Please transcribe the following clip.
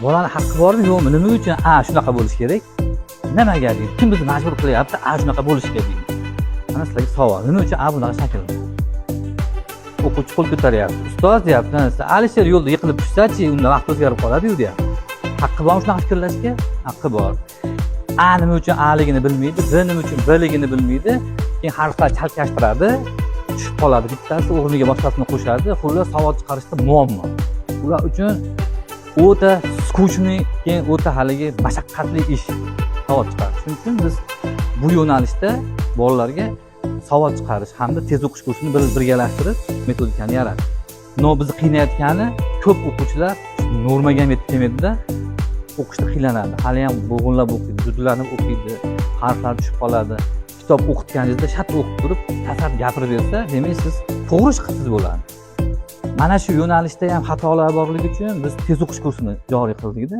Bolani haqqi bormi yo'qmi? Nima uchun shunaqa bo'lishi kerak? Nimaga deydi? Kim bizni majbur qilyapti? Shunaqa bo'lishiga deydi. Mana sizlarga savol. Nima uchun bunaqa shaklda? O'quvchi qo'l ko'taryapti. Ustoz deyapti, Alisher yo'lda yiqilib tushsa-chi, unda vaqt o'zgarib qoladi-yu deyapti. Haqqi bormi shunaqa fikrlashga? Haqqi bor. Nima uchun A'ligini bilmaydi, B nima uchun B'ligini bilmaydi. Keyin harflar chalkashtiradi, tushib qoladi. Bittasi o'rniga boshqasini qo'shadi. Xullas savol chiqarishda muammo. Ular uchun o'ta skuchniy, keyin o'ta haligi mashaqqatli ish savol chiqarish. Shuning uchun biz bu yo'nalishda bolalarga savol chiqarish hamda tez o'qish kursini birgalashtirib metodikani yaratdik. Bizni qiynayotgani ko'p o'quvchilar normaga ham yetib kelmaydida, o'qishda qiynaladi. Hali ham bo'g'inlab o'qiydi, judulanib o'qiydi, harflar tushib qoladi. Kitob o'qitganingizda shartta o'qib turib, tasarruf gapirib bersa, demak siz to'g'ri ish qilsiz bo'ladi. Mana shu yo'nalishda ham xatolar borligi uchun biz tez o'qish kursini joriy qildik-da.